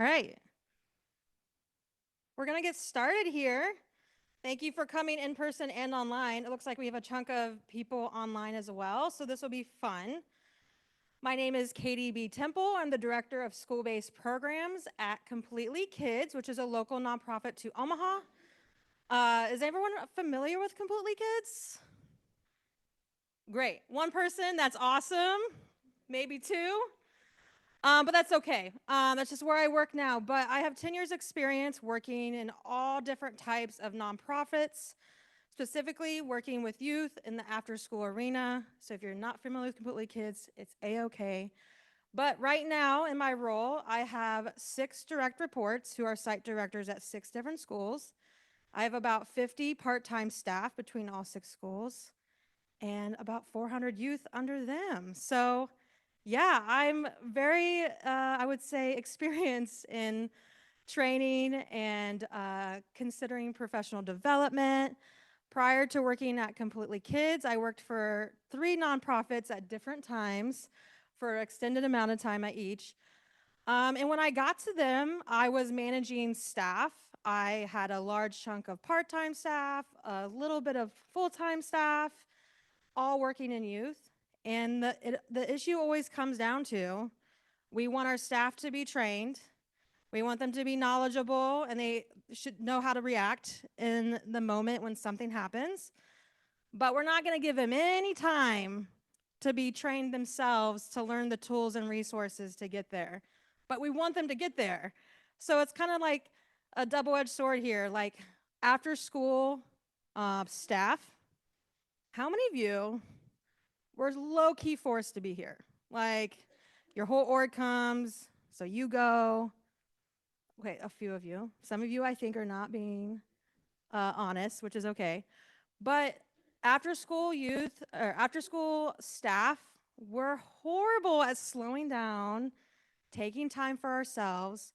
All right, we're going to get started here. Thank you for coming in person and online. It looks like we have a chunk of people online as well, so this will be fun. My name is Katie B. Temple. I'm the Director of School-Based Programs at Completely Kids, which is a local nonprofit to Omaha. Is everyone familiar with Completely Kids? Great. One person, that's awesome. Maybe two. But that's okay. That's just where I work now. But I have 10 years experience working in all different types of nonprofits, specifically working with youth in the after school arena. So if you're not familiar with Completely Kids, it's a-okay. But right now in my role, I have 6 direct reports who are site directors at 6 different schools. I have about 50 part-time staff between all 6 schools and about 400 youth under them. So yeah, I'm very, I would say, experienced in training and considering professional development. Prior to working at Completely Kids, I worked for 3 nonprofits at different times for an extended amount of time at each. And when I got to them, I was managing staff. I had a large chunk of part-time staff, a little bit of full-time staff, all working in youth. And the issue always comes down to, we want our staff to be trained. We want them to be knowledgeable, and they should know how to react in the moment when something happens. But we're not going to give them any time to be trained themselves to learn the tools and resources to get there. But we want them to get there. So it's kind of like a double-edged sword here. Like after school staff, how many of you were low-key forced to be here? Like your whole org comes, so you go. Okay, a few of you. Some of you I think are not being honest, which is okay. But after school youth or after school staff, we're horrible at slowing down, taking time for ourselves,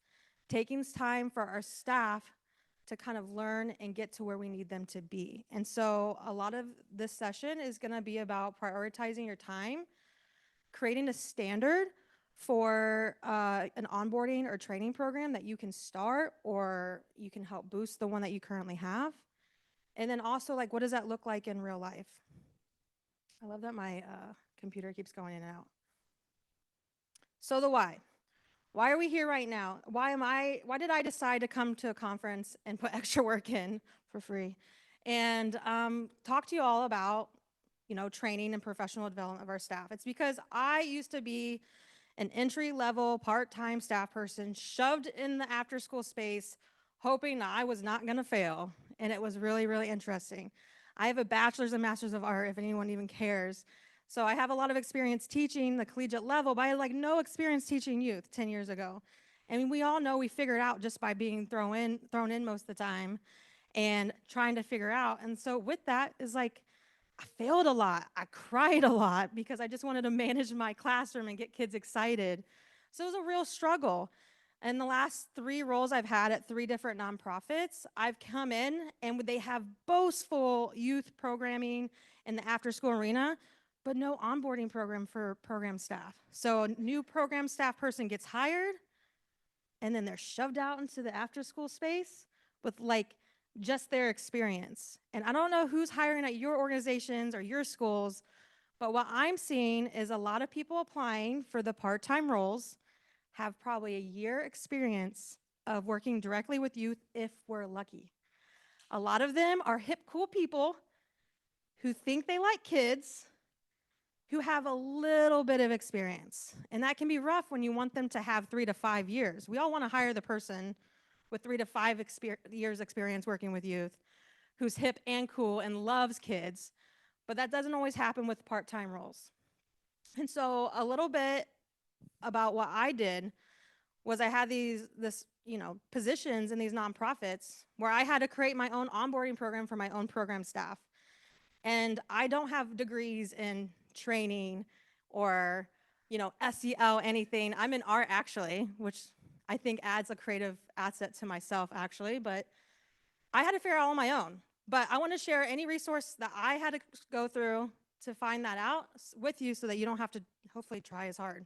taking time for our staff to kind of learn and get to where we need them to be. And so a lot of this session is going to be about prioritizing your time, creating a standard for an onboarding or training program that you can start, or you can help boost the one that you currently have. And then also, like, what does that look like in real life? I love that my computer keeps going in and out. So the why. Why are we here right now? Why did I decide to come to a conference and put extra work in for free and talk to you all about, training and professional development of our staff? It's because I used to be an entry-level part-time staff person shoved in the after-school space, hoping that I was not going to fail, and it was really, really interesting. I have a bachelor's and master's of art, if anyone even cares. So I have a lot of experience teaching the collegiate level, but I had like no experience teaching youth 10 years ago. I mean, we all know we figure it out just by being thrown in most of the time and trying to figure out. And so with that is like, I failed a lot. I cried a lot because I just wanted to manage my classroom and get kids excited. So it was a real struggle. In the last 3 roles I've had at 3 different nonprofits, I've come in and they have boastful youth programming in the after-school arena, but no onboarding program for program staff. So a new program staff person gets hired, and then they're shoved out into the after-school space with like just their experience. And I don't know who's hiring at your organizations or your schools, but what I'm seeing is a lot of people applying for the part-time roles have probably a year experience of working directly with youth if we're lucky. A lot of them are hip, cool people who think they like kids, who have a little bit of experience. And that can be rough when you want them to have 3 to 5 years. We all want to hire the person with 3 to 5 years experience working with youth, who's hip and cool and loves kids, but that doesn't always happen with part-time roles. And so a little bit about what I did was I had positions in these nonprofits where I had to create my own onboarding program for my own program staff. And I don't have degrees in training or, SEL, anything. I'm in art, actually, which I think adds a creative asset to myself, actually. But I had to figure out on my own. But I want to share any resource that I had to go through to find that out with you so that you don't have to hopefully try as hard.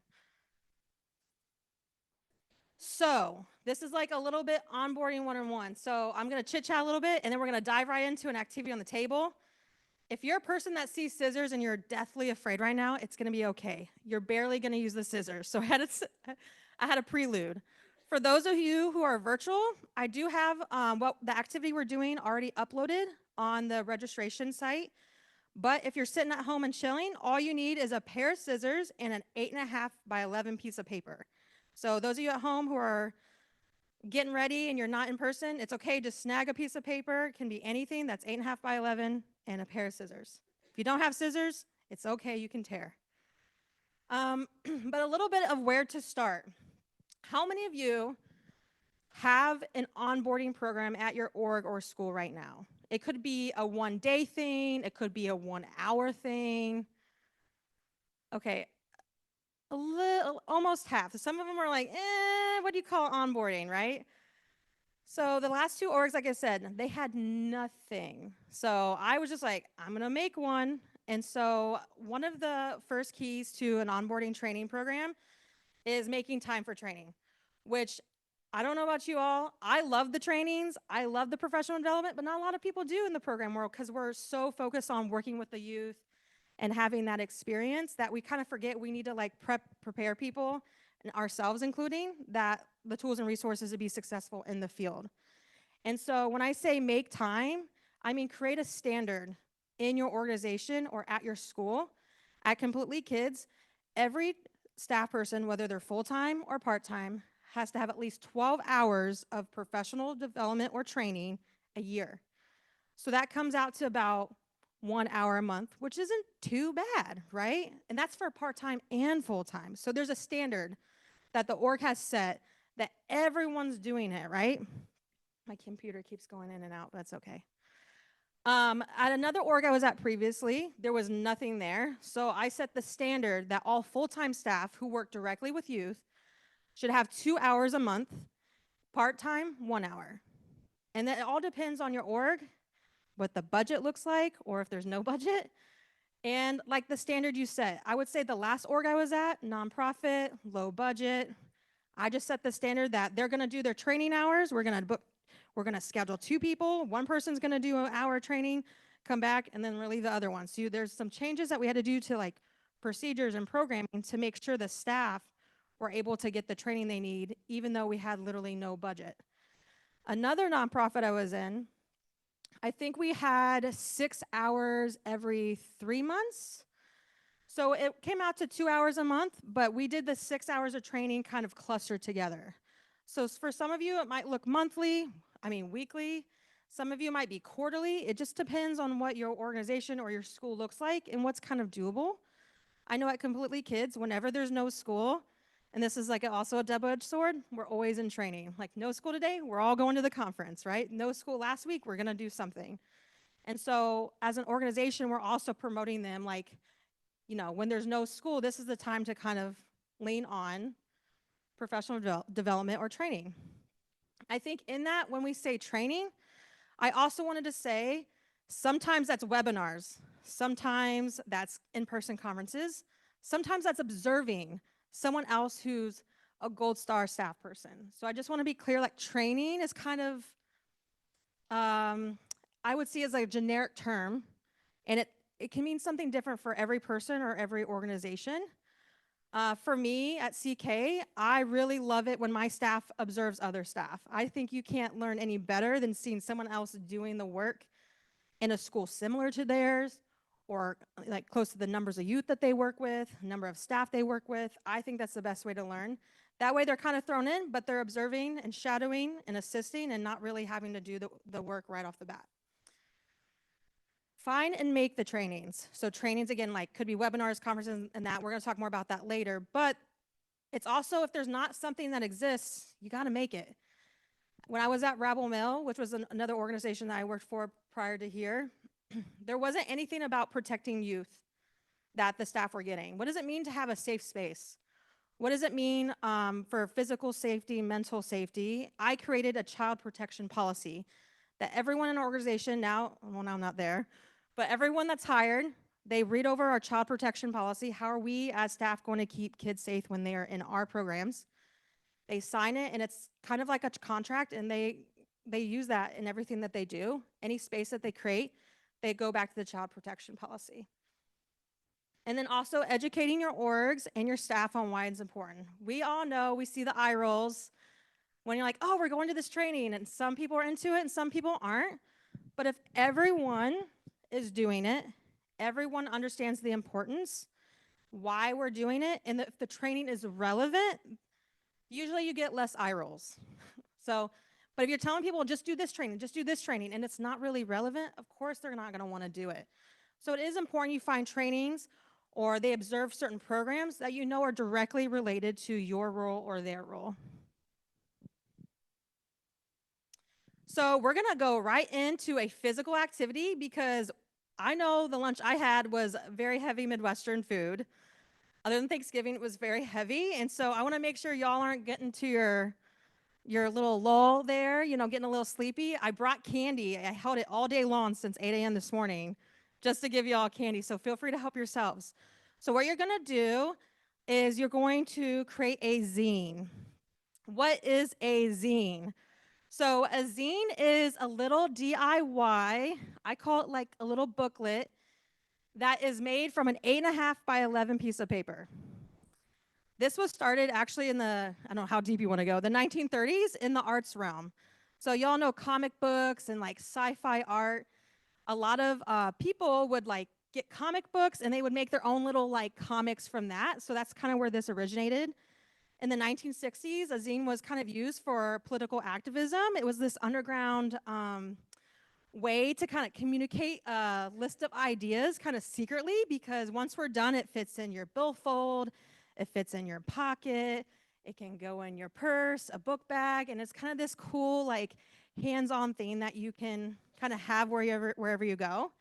So this is like a little bit onboarding one-on-one. So I'm going to chit chat a little bit, and then we're going to dive right into an activity on the table. If you're a person that sees scissors and you're deathly afraid right now, it's going to be okay. You're barely going to use the scissors. So I had a prelude. For those of you who are virtual, I do have what the activity we're doing already uploaded on the registration site. But if you're sitting at home and chilling, all you need is a pair of scissors and an 8.5 by 11 piece of paper. So those of you at home who are getting ready and you're not in person, it's okay. Just snag a piece of paper. It can be anything that's 8.5 by 11 and a pair of scissors. If you don't have scissors, it's okay. You can tear. But a little bit of where to start. How many of you have an onboarding program at your org or school right now? It could be a 1-day thing. It could be a 1-hour thing. Okay, a little, almost half. Some of them are like, what do you call onboarding, right? So the last 2 orgs, like I said, they had nothing. So I was just like, I'm gonna make one. And so one of the first keys to an onboarding training program is making time for training, which I don't know about you all. I love the trainings. I love the professional development, but not a lot of people do in the program world because we're so focused on working with the youth and having that experience that we kind of forget we need to like prepare people, and ourselves including, that the tools and resources to be successful in the field. And so when I say make time, I mean create a standard in your organization or at your school. At Completely Kids, every staff person, whether they're full-time or part-time, has to have at least 12 hours of professional development or training a year. So that comes out to about 1 hour a month, which isn't too bad, right? And that's for part-time and full-time. So there's a standard that the org has set that everyone's doing it, right? My computer keeps going in and out, but that's okay. At another org I was at previously, there was nothing there. So I set the standard that all full-time staff who work directly with youth should have 2 hours a month, part-time, 1 hour. And then it all depends on your org, what the budget looks like, or if there's no budget. And like the standard you set, I would say the last org I was at, nonprofit, low budget, I just set the standard that they're gonna do their training hours. We're gonna schedule 2 people. One person's gonna do an hour training, come back, and then relieve the other one. So there's some changes that we had to do to like procedures and programming to make sure the staff were able to get the training they need, even though we had literally no budget. Another nonprofit I was in, I think we had 6 hours every 3 months. So it came out to 2 hours a month, but we did the 6 hours of training kind of clustered together. So for some of you, it might look weekly. Some of you might be quarterly. It just depends on what your organization or your school looks like and what's kind of doable. I know at Completely Kids, whenever there's no school, and this is like also a double-edged sword, we're always in training. Like no school today, we're all going to the conference, right? No school last week, we're gonna do something. And so as an organization, we're also promoting them like, when there's no school, this is the time to kind of lean on professional development or training. I think in that, when we say training, I also wanted to say sometimes that's webinars, sometimes that's in-person conferences, sometimes that's observing someone else who's a gold star staff person. So I just want to be clear, like training is kind of, I would see as a generic term, and it can mean something different for every person or every organization. For me at CK, I really love it when my staff observes other staff. I think you can't learn any better than seeing someone else doing the work in a school similar to theirs, or like close to the numbers of youth that they work with, number of staff they work with. I think that's the best way to learn. That way they're kind of thrown in, but they're observing and shadowing and assisting and not really having to do the work right off the bat. Find and make the trainings. So trainings, again, like could be webinars, conferences, and that. We're gonna talk more about that later. But it's also, if there's not something that exists, you gotta make it. When I was at Rabble Mill, which was another organization that I worked for prior to here, there wasn't anything about protecting youth that the staff were getting. What does it mean to have a safe space? What does it mean for physical safety, mental safety? I created a child protection policy that everyone in our organization now I'm not there, but everyone that's hired, they read over our child protection policy. How are we as staff going to keep kids safe when they are in our programs? They sign it, and it's kind of like a contract, and they use that in everything that they do. Any space that they create, they go back to the child protection policy. And then also educating your orgs and your staff on why it's important. We all know, we see the eye rolls when you're like, oh, we're going to this training, and some people are into it and some people aren't. But if everyone is doing it, everyone understands the importance, why we're doing it, and if the training is relevant, usually you get less eye rolls. So, but if you're telling people, just do this training, and it's not really relevant, of course they're not gonna wanna do it. So it is important you find trainings or they observe certain programs that you know are directly related to your role or their role. So we're gonna go right into a physical activity because I know the lunch I had was very heavy Midwestern food. Other than Thanksgiving, it was very heavy. And so I wanna make sure y'all aren't getting to your little lull there, getting a little sleepy. I brought candy. I held it all day long since 8 a.m. this morning just to give you all candy. So feel free to help yourselves. So what you're gonna do is you're going to create a zine. What is a zine? So a zine is a little DIY. I call it like a little booklet that is made from an 8.5 by 11 piece of paper. This was started actually in the, I don't know how deep you want to go, the 1930s in the arts realm. So y'all know comic books and like sci-fi art. A lot of people would like get comic books and they would make their own little like comics from that. So that's kind of where this originated. In the 1960s, a zine was kind of used for political activism. It was this underground way to kind of communicate a list of ideas kind of secretly, because once we're done, it fits in your billfold, it fits in your pocket, it can go in your purse, a book bag, and it's kind of this cool like hands-on thing that you can kind of have wherever you go.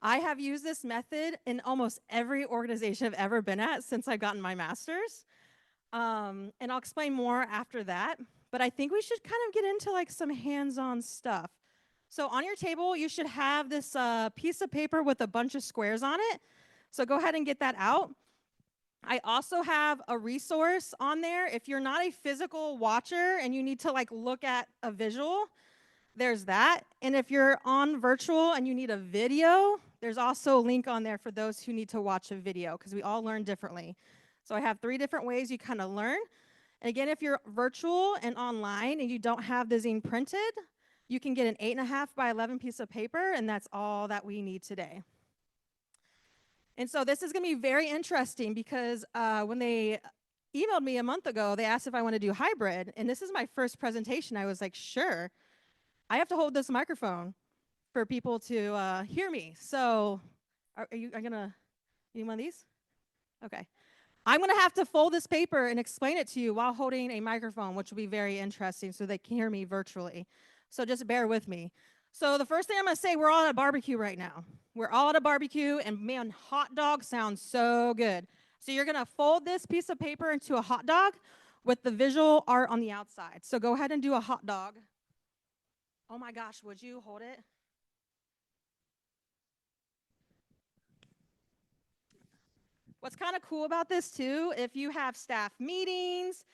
I have used this method in almost every organization I've ever been at since I've gotten my master's. And I'll explain more after that, but I think we should kind of get into like some hands-on stuff. So on your table, you should have this piece of paper with a bunch of squares on it. So go ahead and get that out. I also have a resource on there. If you're not a physical watcher and you need to like look at a visual, there's that. And if you're on virtual and you need a video, there's also a link on there for those who need to watch a video, because we all learn differently. So I have 3 different ways you kind of learn. And again, if you're virtual and online and you don't have the zine printed, you can get an 8.5 by 11 piece of paper, and that's all that we need today. And so this is going to be very interesting because when they emailed me a month ago, they asked if I want to do hybrid. And this is my first presentation. I was like, sure. I have to hold this microphone for people to hear me. So are you going to need one of these? Okay. I'm going to have to fold this paper and explain it to you while holding a microphone, which will be very interesting so they can hear me virtually. So just bear with me. So the first thing I'm going to say, we're all at a barbecue right now. We're all at a barbecue, and man, hot dog sounds so good. So you're going to fold this piece of paper into a hot dog with the visual art on the outside. So go ahead and do a hot dog. Oh my gosh, would you hold it? What's kind of cool about this too, if you have staff meetings,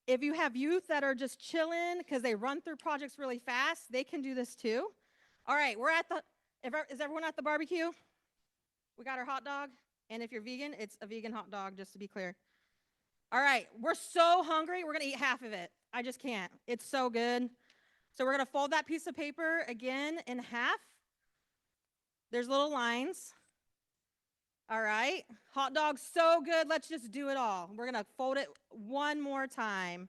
if you have youth that are just chilling because they run through projects really fast, they can do this too. All right, we're at the, is everyone at the barbecue? We got our hot dog. And if you're vegan, it's a vegan hot dog, just to be clear. All right, we're so hungry, we're gonna eat half of it. I just can't, it's so good. So we're gonna fold that piece of paper again in half. There's little lines. All right, hot dog, so good. Let's just do it all. We're gonna fold it one more time.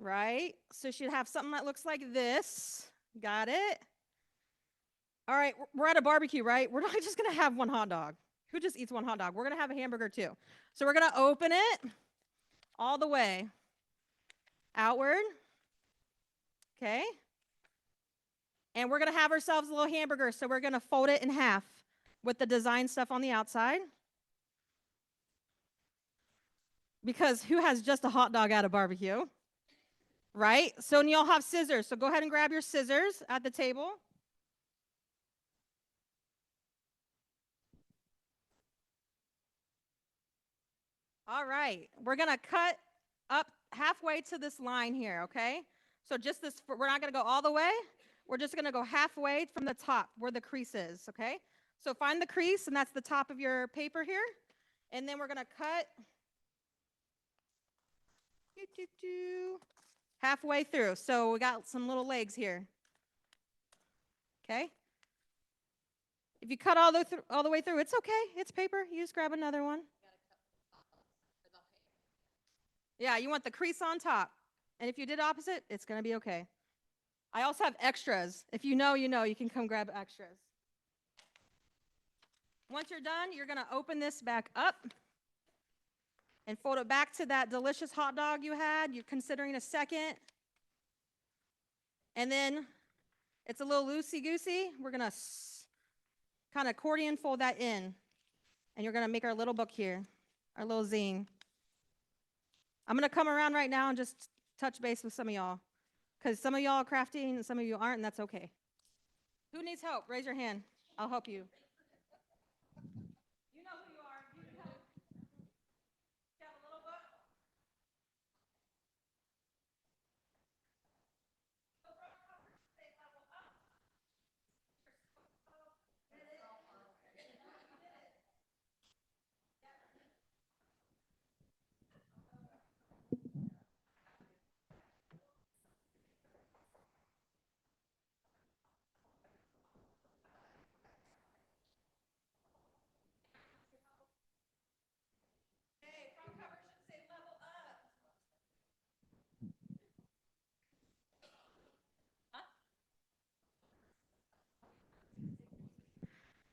Right, so you should have something that looks like this. Got it? All right, we're at a barbecue, right? We're not just gonna have one hot dog. Who just eats one hot dog? We're gonna have a hamburger too. So we're gonna open it all the way outward, okay? And we're gonna have ourselves a little hamburger, so we're gonna fold it in half with the design stuff on the outside. Because who has just a hot dog at a barbecue? Right? So and y'all have scissors, so go ahead and grab your scissors at the table. All right, we're gonna cut up halfway to this line here, okay? So just this, we're not gonna go all the way. We're just gonna go halfway from the top where the crease is, okay? So find the crease, and that's the top of your paper here. And then we're gonna cut halfway through. So we got some little legs here, okay? If you cut all the way through, it's okay. It's paper. You just grab another one. Yeah, you want the crease on top. And if you did opposite, it's going to be okay. I also have extras. If you know, you know. You can come grab extras. Once you're done, you're going to open this back up and fold it back to that delicious hot dog you had. You're considering a second. And then it's a little loosey-goosey. We're going to kind of accordion fold that in. And you're going to make our little book here, our little zine. I'm going to come around right now and just touch base with some of y'all, because some of y'all are crafting and some of you aren't, and that's okay. Who needs help? Raise your hand. I'll help you. You know who you are. You can help. You have a little book?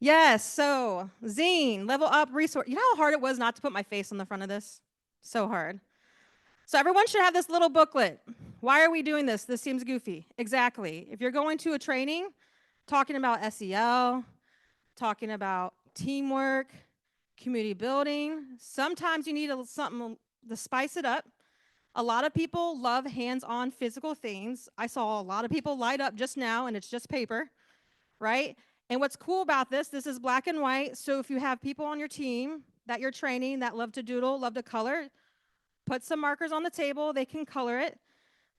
Yes, so zine, level up resource. You know how hard it was not to put my face on the front of this? So hard. So everyone should have this little booklet. Why are we doing this? This seems goofy. Exactly. If you're going to a training, talking about SEL, talking about teamwork, community building, sometimes you need something to spice it up. A lot of people love hands-on physical things. I saw a lot of people light up just now, and it's just paper, right? And what's cool about this is black and white. So if you have people on your team that you're training that love to doodle, love to color, put some markers on the table. They can color it.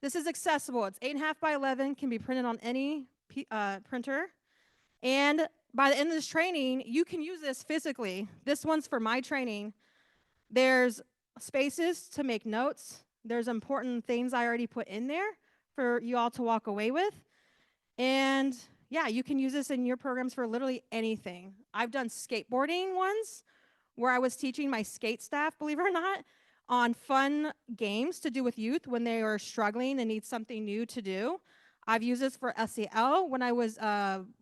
This is accessible. It's 8.5 by 11, can be printed on any printer. And by the end of this training, you can use this physically. This one's for my training. There's spaces to make notes. There's important things I already put in there for you all to walk away with. And yeah, you can use this in your programs for literally anything. I've done skateboarding ones where I was teaching my skate staff, believe it or not, on fun games to do with youth when they are struggling and need something new to do. I've used this for SEL when I was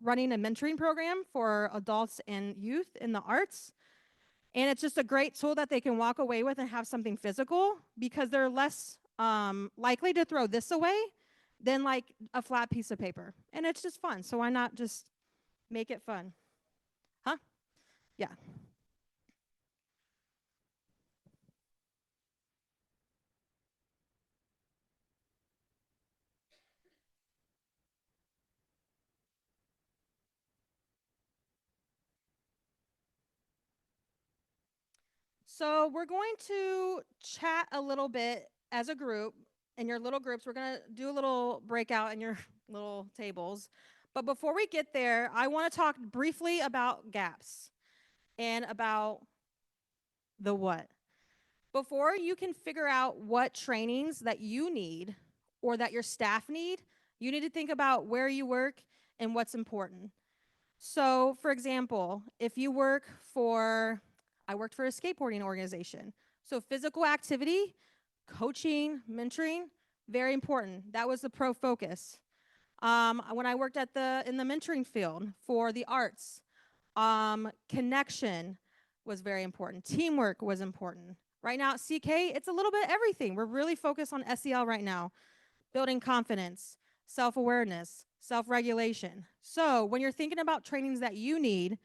running a mentoring program for adults and youth in the arts. And it's just a great tool that they can walk away with and have something physical, because they're less likely to throw this away than like a flat piece of paper. And it's just fun. So why not just make it fun? Huh? Yeah. So we're going to chat a little bit as a group. In your little groups, we're going to do a little breakout in your little tables. But before we get there, I want to talk briefly about gaps and about the what. Before you can figure out what trainings that you need or that your staff need, you need to think about where you work and what's important. So, for example, if you I worked for a skateboarding organization. So physical activity, coaching, mentoring, very important. That was the pro focus. When I worked in the mentoring field for the arts, connection was very important. Teamwork was important. Right now at CK, it's a little bit everything. We're really focused on SEL right now, building confidence, self-awareness, self-regulation. So when you're thinking about trainings that you need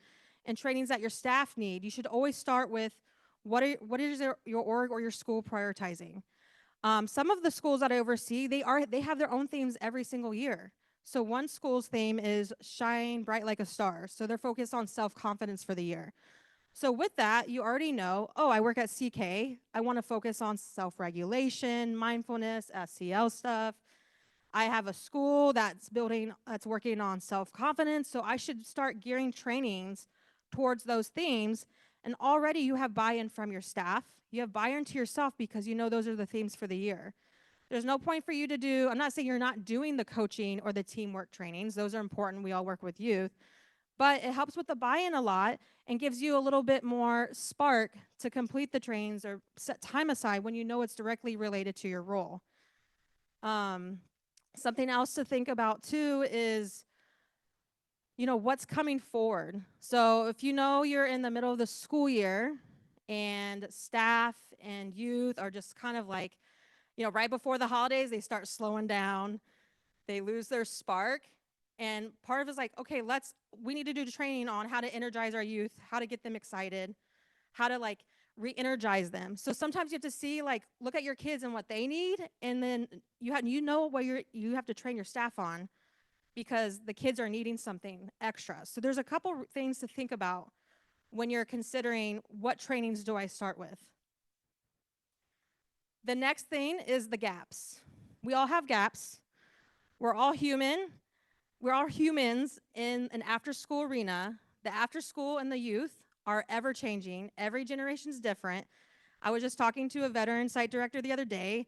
and trainings that your staff need, you should always start with what is your org or your school prioritizing. Some of the schools that I oversee, they have their own themes every single year. So one school's theme is shine bright like a star. So they're focused on self-confidence for the year. So with that, you already know, oh, I work at CK. I want to focus on self-regulation, mindfulness, SEL stuff. I have a school that's working on self-confidence, so I should start gearing trainings towards those themes. And already you have buy-in from your staff. You have buy-in to yourself because you know those are the themes for the year. There's no point for you to do, I'm not saying you're not doing the coaching or the teamwork trainings. Those are important. We all work with youth. But it helps with the buy-in a lot and gives you a little bit more spark to complete the trainings or set time aside when you know it's directly related to your role. Um, Something else to think about too is, what's coming forward. So if you know you're in the middle of the school year and staff and youth are just kind of like, right before the holidays, they start slowing down, they lose their spark. And part of it is like, okay, we need to do the training on how to energize our youth, how to get them excited, how to like re-energize them. So sometimes you have to see, like, look at your kids and what they need, and then you know what you have to train your staff on because the kids are needing something extra. So there's a couple things to think about when you're considering what trainings do I start with. The next thing is the gaps. We all have gaps. We're all human. We're all humans in an after school arena. The after school and the youth are ever changing. Every generation is different. I was just talking to a veteran site director the other day,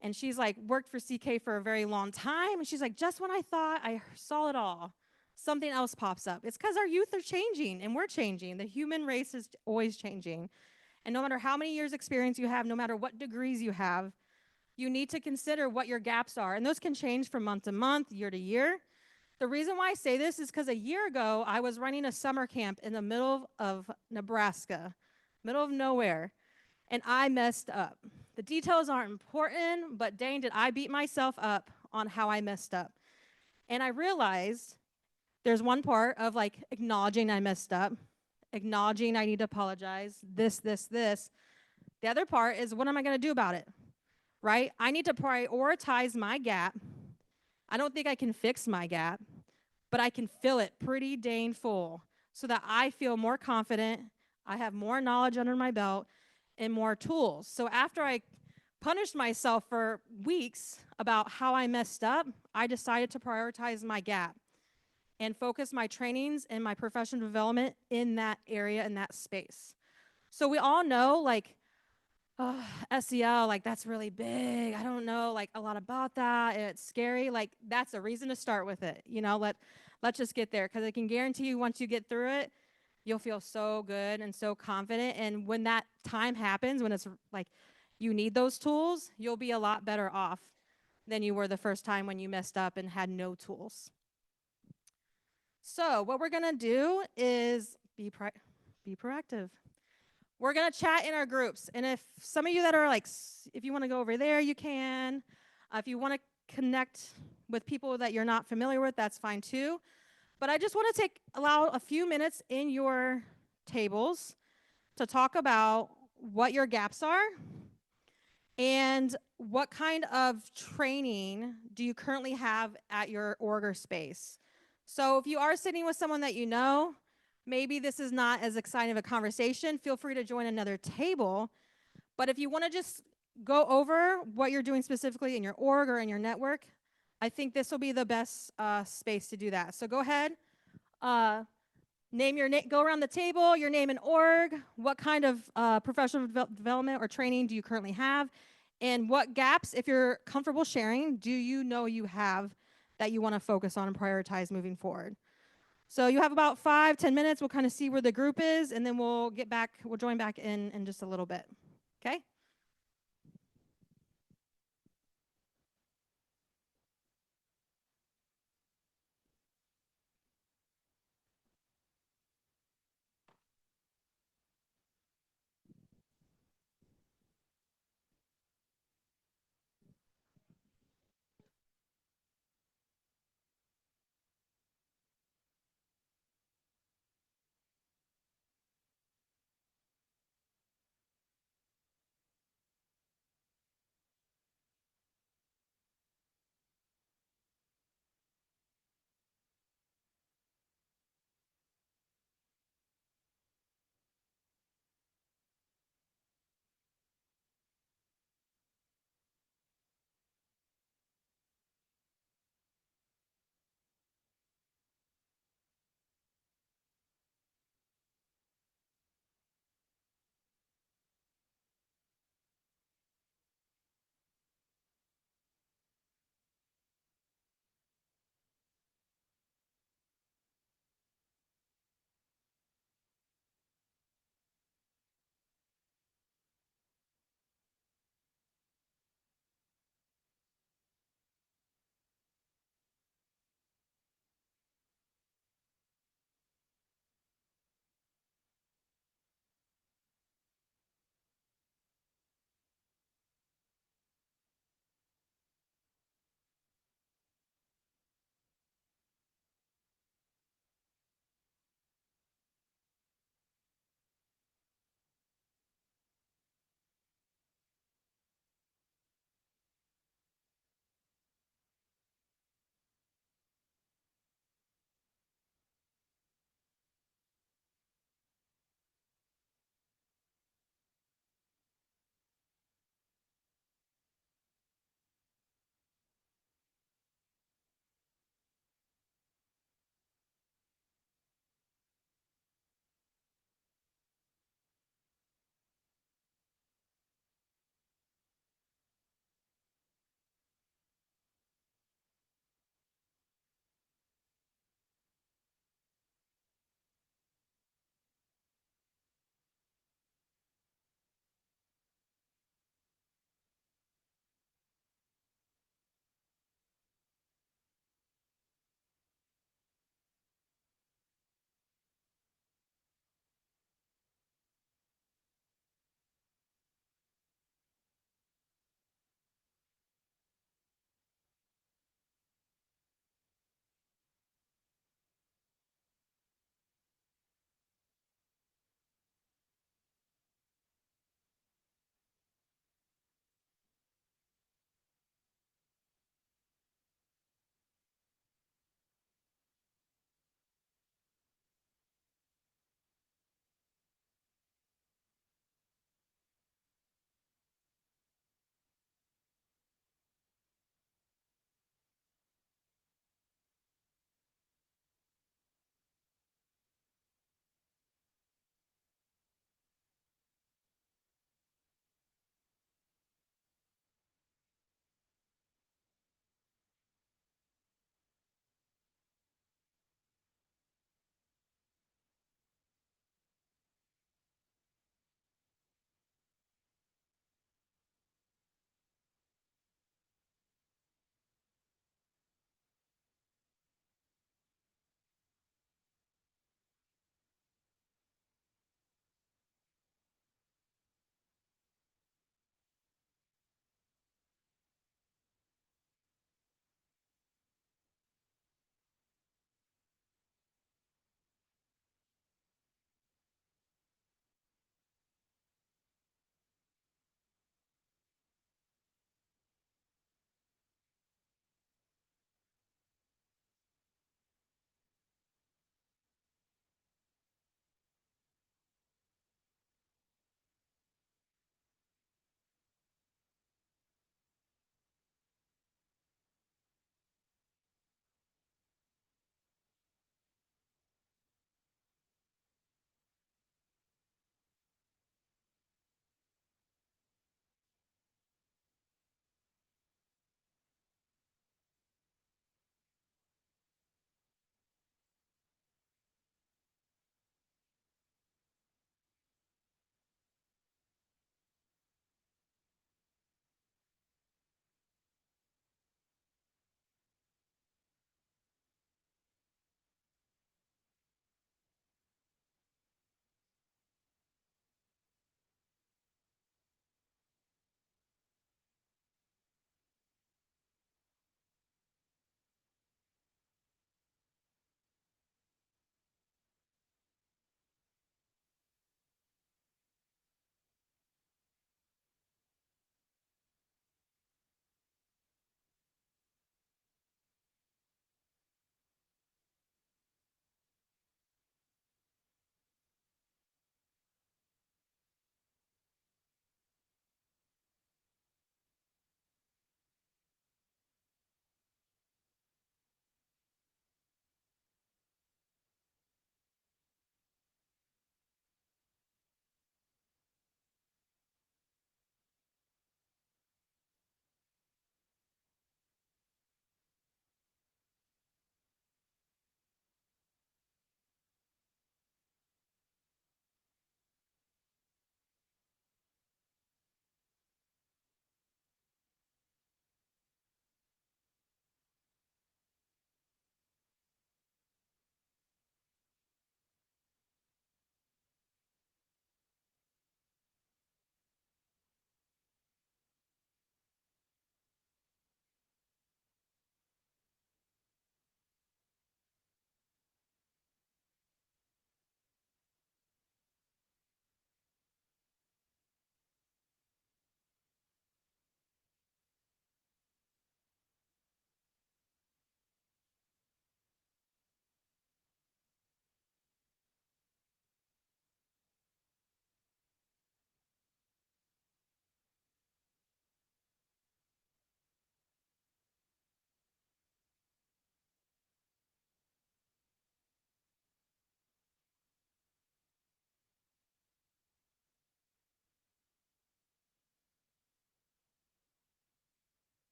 and she's like, worked for CK for a very long time. And she's like, just when I thought I saw it all, something else pops up. It's because our youth are changing and we're changing. The human race is always changing. And no matter how many years experience you have, no matter what degrees you have, you need to consider what your gaps are. And those can change from month to month, year to year. The reason why I say this is because a year ago, I was running a summer camp in the middle of Nebraska, middle of nowhere, and I messed up. The details aren't important, but dang, did I beat myself up on how I messed up. And I realized there's one part of like acknowledging I messed up, acknowledging I need to apologize, this. The other part is what am I going to do about it, right? I need to prioritize my gap. I don't think I can fix my gap, but I can fill it pretty dang full so that I feel more confident, I have more knowledge under my belt, and more tools. So after I punished myself for weeks about how I messed up, I decided to prioritize my gap and focus my trainings and my professional development in that area, in that space. So we all know, like, oh, SEL, like that's really big. I don't know like a lot about that. It's scary. Like that's a reason to start with it. Let's just get there because I can guarantee you once you get through it, you'll feel so good and so confident. And when that time happens, when it's like you need those tools, you'll be a lot better off than you were the first time when you messed up and had no tools. So what we're gonna do is be proactive. We're going to chat in our groups. And if some of you that are like, if you want to go over there, you can. If you want to connect with people that you're not familiar with, that's fine too. But I just want to allow a few minutes in your tables to talk about what your gaps are and what kind of training do you currently have at your org or space. So if you are sitting with someone that you know, maybe this is not as exciting of a conversation. Feel free to join another table. But if you want to just go over what you're doing specifically in your org or in your network, I think this will be the best space to do that. So go ahead, go around the table, your name and org, what kind of professional development or training do you currently have, and what gaps, if you're comfortable sharing, do you know you have that you want to focus on and prioritize moving forward. So you have about 5-10 minutes. We'll kind of see where the group is, and then we'll join back in just a little bit. Okay?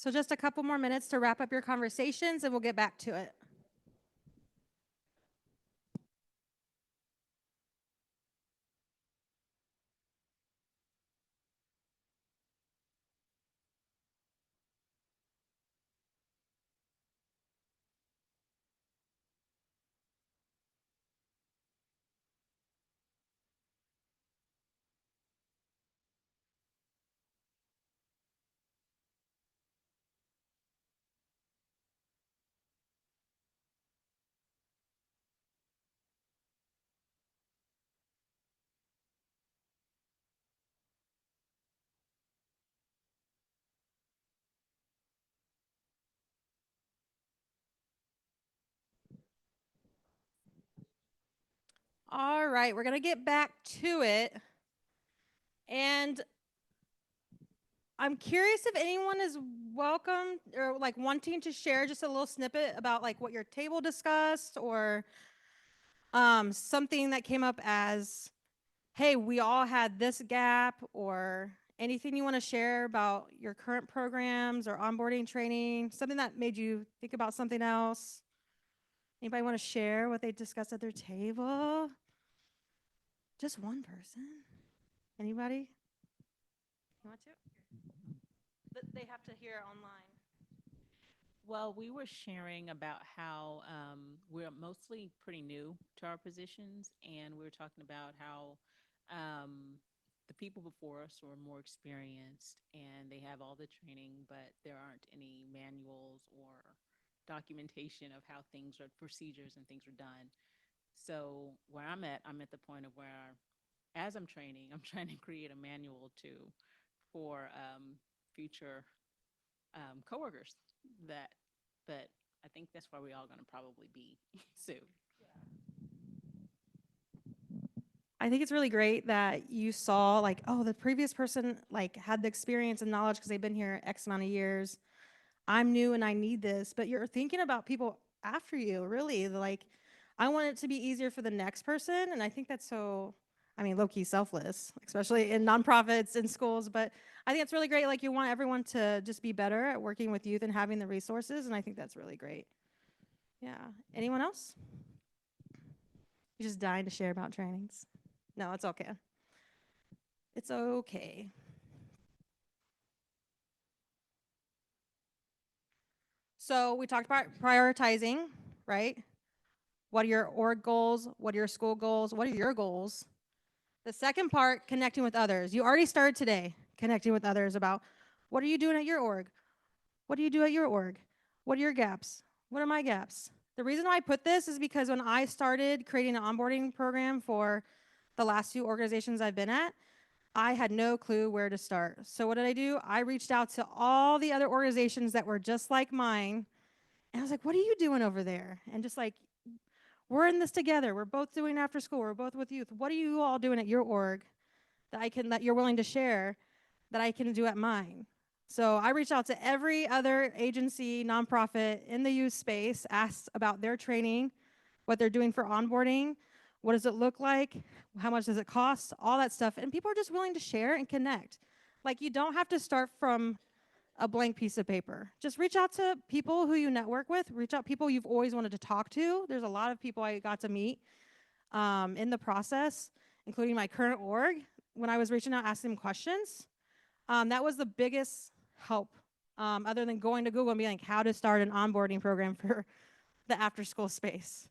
So just a couple more minutes to wrap up your conversations and we'll get back to it. All right, we're going to get back to it. And I'm curious if anyone is welcome or like wanting to share just a little snippet about like what your table discussed or something that came up as, hey, we all had this gap, or anything you want to share about your current programs or onboarding training, something that made you think about something else. Anybody want to share what they discussed at their table? Just one person. Anybody? You want to? They have to hear online. Well, we were sharing about how we're mostly pretty new to our positions, and we were talking about how the people before us were more experienced and they have all the training, but there aren't any manuals or documentation of how things are, procedures and things are done. So where I'm at the point of where, as I'm training, I'm trying to create a manual too for future coworkers that, but I think that's where we all going to probably be soon. I think it's really great that you saw like, oh, the previous person like had the experience and knowledge because they've been here X amount of years. I'm new and I need this, but you're thinking about people after you, really. Like, I want it to be easier for the next person. And I think that's so, I mean, low key selfless, especially in nonprofits and schools. But I think it's really great. Like, you want everyone to just be better at working with youth and having the resources. And I think that's really great. Yeah. Anyone else? You're just dying to share about trainings. No, it's okay. It's okay. So we talked about prioritizing, right? What are your org goals? What are your school goals? What are your goals? The second part, connecting with others. You already started today connecting with others about what are you doing at your org? What do you do at your org? What are your gaps? What are my gaps? The reason why I put this is because when I started creating an onboarding program for the last two organizations I've been at, I had no clue where to start. So what did I do? I reached out to all the other organizations that were just like mine. And I was like, what are you doing over there? And just like, we're in this together. We're both doing after school. We're both with youth. What are you all doing at your org that you're willing to share that I can do at mine? So I reached out to every other agency, nonprofit in the youth space, asked about their training, what they're doing for onboarding, what does it look like, how much does it cost, all that stuff. And people are just willing to share and connect. Like, you don't have to start from a blank piece of paper. Just reach out to people who you network with, reach out people you've always wanted to talk to. There's a lot of people I got to meet in the process, including my current org, when I was reaching out, asking them questions. That was the biggest help, other than going to Google and being like, how to start an onboarding program for the after school space.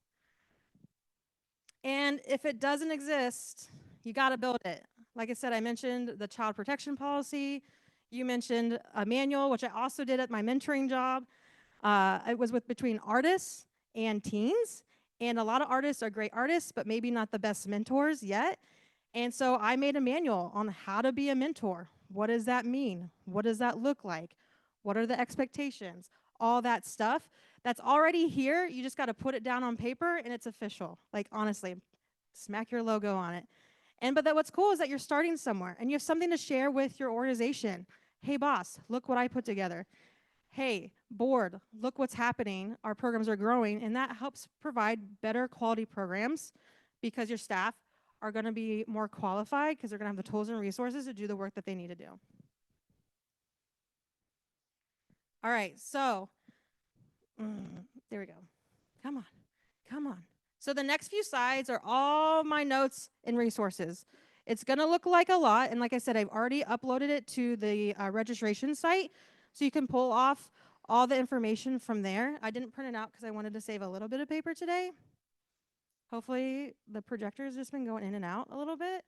And if it doesn't exist, you got to build it. Like I said, I mentioned the child protection policy. You mentioned a manual, which I also did at my mentoring job. It was with between artists and teens. And a lot of artists are great artists, but maybe not the best mentors yet. And so I made a manual on how to be a mentor. What does that mean? What does that look like? What are the expectations? All that stuff that's already here. You just got to put it down on paper and it's official. Like, honestly, smack your logo on it. And but that what's cool is that you're starting somewhere and you have something to share with your organization. Hey boss, look what I put together. Hey, board, look what's happening. Our programs are growing, and that helps provide better quality programs because your staff are going to be more qualified because they're going to have the tools and resources to do the work that they need to do. All right, so there we go. Come on, come on. So the next few slides are all my notes and resources. It's going to look like a lot, and like I said, I've already uploaded it to the registration site, so you can pull off all the information from there. I didn't print it out because I wanted to save a little bit of paper today. Hopefully, the projector's just been going in and out a little bit.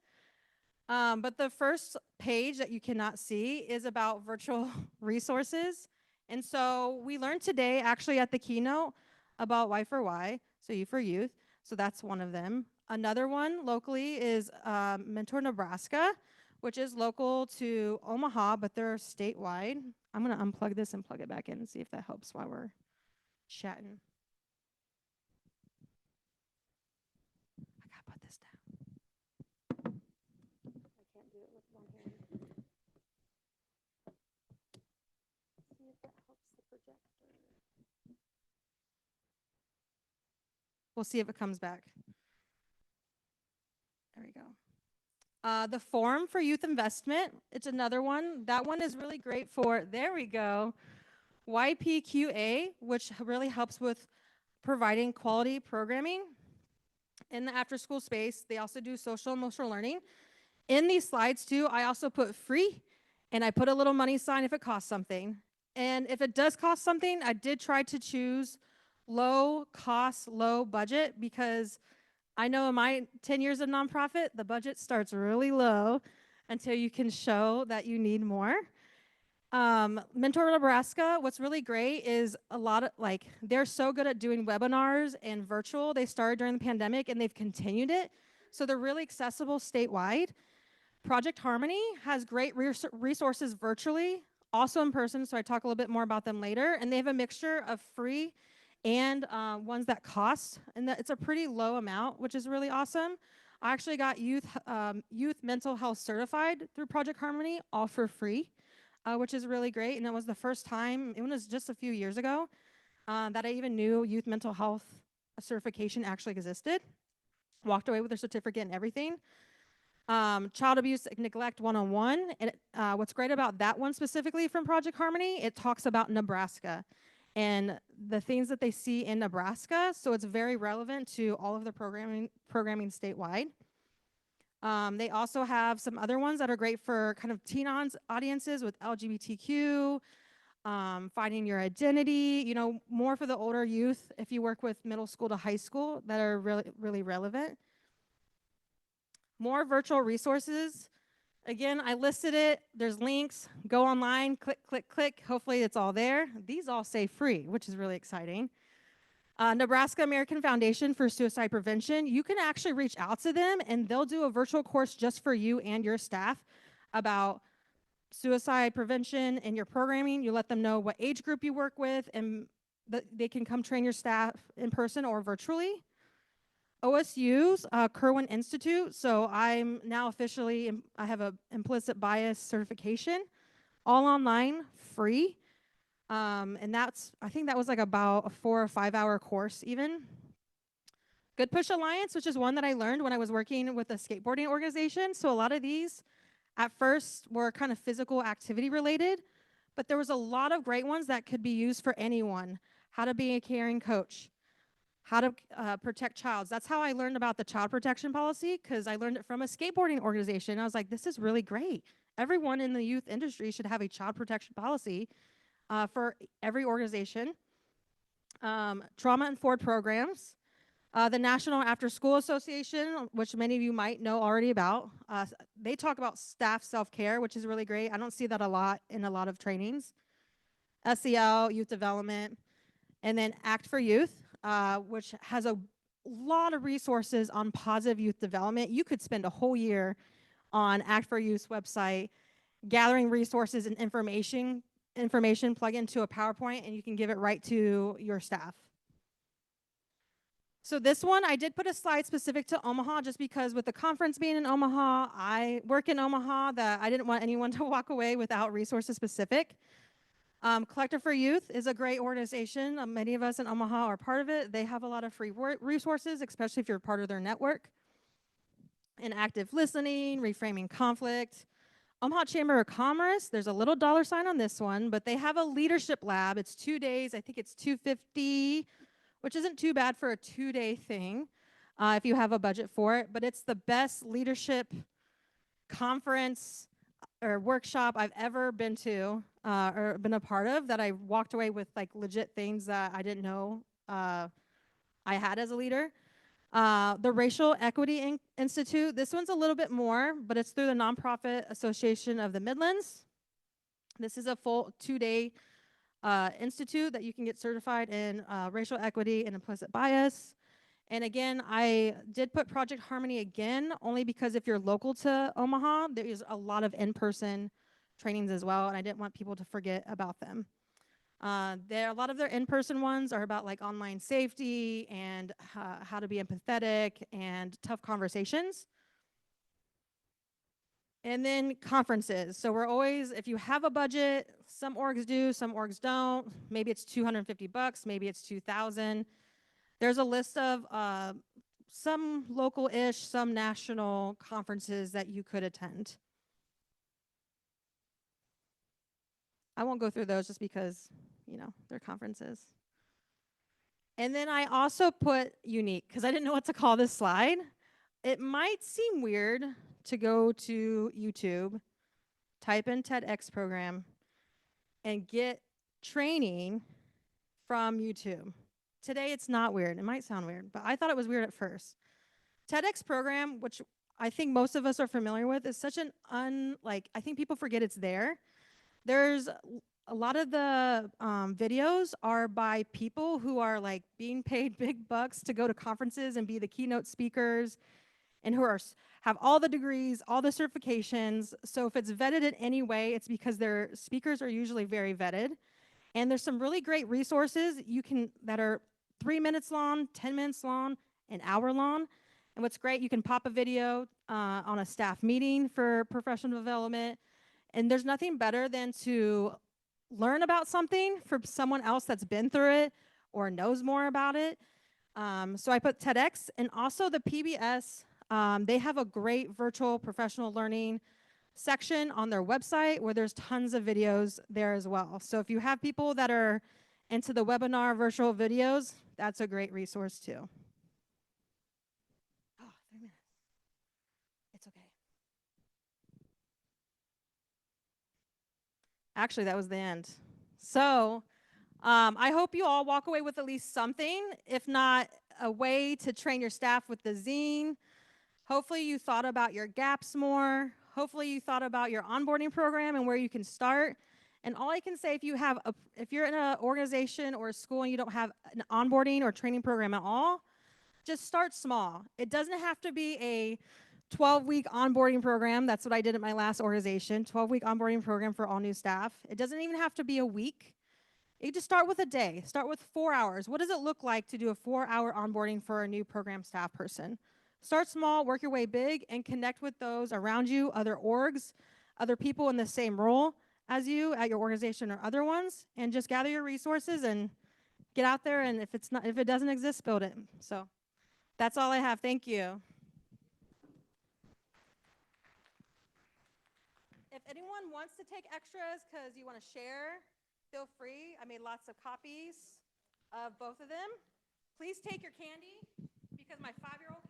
But the first page that you cannot see is about virtual resources. And so we learned today, actually at the keynote, about Y for Y, so U for Youth. So that's one of them. Another one locally is Mentor Nebraska, which is local to Omaha, but they're statewide. I'm going to unplug this and plug it back in and see if that helps while we're chatting. I got to put this down. I can't do it with one hand. See if that helps the projector. We'll see if it comes back. There we go. The Forum for Youth Investment, it's another one. That one is really great for, there we go, YPQA, which really helps with providing quality programming in the after school space. They also do social and emotional learning. In these slides too, I also put free and I put a little money sign if it costs something. And if it does cost something, I did try to choose low cost, low budget, because I know in my 10 years of nonprofit, the budget starts really low until you can show that you need more. Mentor Nebraska, what's really great is a lot of, like, they're so good at doing webinars and virtual. They started during the pandemic and they've continued it. So they're really accessible statewide. Project Harmony has great resources virtually, also in person, so I talk a little bit more about them later. And they have a mixture of free and ones that cost, and it's a pretty low amount, which is really awesome. I actually got youth mental health certified through Project Harmony, all for free, which is really great. And it was the first time, it was just a few years ago, that I even knew youth mental health certification actually existed. Walked away with a certificate and everything. Child abuse neglect 101. And what's great about that one specifically from Project Harmony, it talks about Nebraska and the things that they see in Nebraska. So it's very relevant to all of the programming statewide. They also have some other ones that are great for kind of teen audiences with LGBTQ, finding your identity, you know, more for the older youth if you work with middle school to high school that are really, really relevant. More virtual resources. Again, I listed it. There's links. Go online, click, click, click. Hopefully it's all there. These all say free, which is really exciting. Nebraska American Foundation for Suicide Prevention. You can actually reach out to them and they'll do a virtual course just for you and your staff about suicide prevention and your programming. You let them know what age group you work with and they can come train your staff in person or virtually. OSU's Kerwin Institute. So I'm now officially, I have a implicit bias certification, all online, free. And that's, I think that was like about a 4 or 5 hour course even. Good Push Alliance, which is one that I learned when I was working with a skateboarding organization. So a lot of these at first were kind of physical activity related, but there was a lot of great ones that could be used for anyone. How to be a caring coach, how to protect childs. That's how I learned about the child protection policy, because I learned it from a skateboarding organization. I was like, this is really great. Everyone in the youth industry should have a child protection policy for every organization. Trauma-informed programs. The National After School Association, which many of you might know already about, they talk about staff self-care, which is really great. I don't see that a lot in a lot of trainings. SEL, youth development, and then Act for Youth, which has a lot of resources on positive youth development. You could spend a whole year on Act for Youth's website gathering resources and information, plug into a PowerPoint, and you can give it right to your staff. So this one, I did put a slide specific to Omaha just because with the conference being in Omaha, I work in Omaha, that I didn't want anyone to walk away without resources specific. Collective for Youth is a great organization. Many of us in Omaha are part of it. They have a lot of free resources, especially if you're part of their network. And active listening, reframing conflict. Omaha Chamber of Commerce, there's a little dollar sign on this one, but they have a leadership lab. It's 2 days. I think it's 250, which isn't too bad for a 2-day thing if you have a budget for it. But it's the best leadership conference or workshop I've ever been to or been a part of that I walked away with like legit things that I didn't know I had as a leader. The Racial Equity Institute, this one's a little bit more, but it's through the Nonprofit Association of the Midlands. This is a full 2-day institute that you can get certified in racial equity and implicit bias. And again, I did put Project Harmony again, only because if you're local to Omaha, there is a lot of in-person trainings as well, and I didn't want people to forget about them. A lot of their in-person ones are about like online safety and how to be empathetic and tough conversations. And then conferences. So we're always, if you have a budget, some orgs do, some orgs don't. Maybe it's $250, maybe it's 2,000. There's a list of some local-ish, some national conferences that you could attend. I won't go through those just because, they're conferences. And then I also put unique because I didn't know what to call this slide. It might seem weird to go to YouTube, type in TEDx program, and get training from YouTube. Today it's not weird. It might sound weird, but I thought it was weird at first. TEDx program, which I think most of us are familiar with, is such an I think people forget it's there. There's a lot of the videos are by people who are like being paid big bucks to go to conferences and be the keynote speakers and who have all the degrees, all the certifications. So if it's vetted in any way, it's because their speakers are usually very vetted. And there's some really great resources that are 3 minutes long, 10 minutes long, an hour long. And what's great, you can pop a video on a staff meeting for professional development. And there's nothing better than to learn about something from someone else that's been through it or knows more about it. So I put TEDx and also the PBS. They have a great virtual professional learning section on their website where there's tons of videos there as well. So if you have people that are into the webinar virtual videos, that's a great resource too. Oh, 3 minutes. It's okay. Actually, that was the end. So I hope you all walk away with at least something, if not a way to train your staff with the zine. Hopefully you thought about your gaps more. Hopefully you thought about your onboarding program and where you can start. And all I can say, if you're in an organization or a school and you don't have an onboarding or training program at all, just start small. It doesn't have to be a 12-week onboarding program. That's what I did at my last organization, 12-week onboarding program for all new staff. It doesn't even have to be a week. You just start with a day. Start with 4 hours. What does it look like to do a 4-hour onboarding for a new program staff person? Start small, work your way big, and connect with those around you, other orgs, other people in the same role as you at your organization or other ones, and just gather your resources and get out there. And if it doesn't exist, build it. So that's all I have. Thank you. If anyone wants to take extras because you want to share, feel free. I made lots of copies of both of them. Please take your candy because my 5-year-old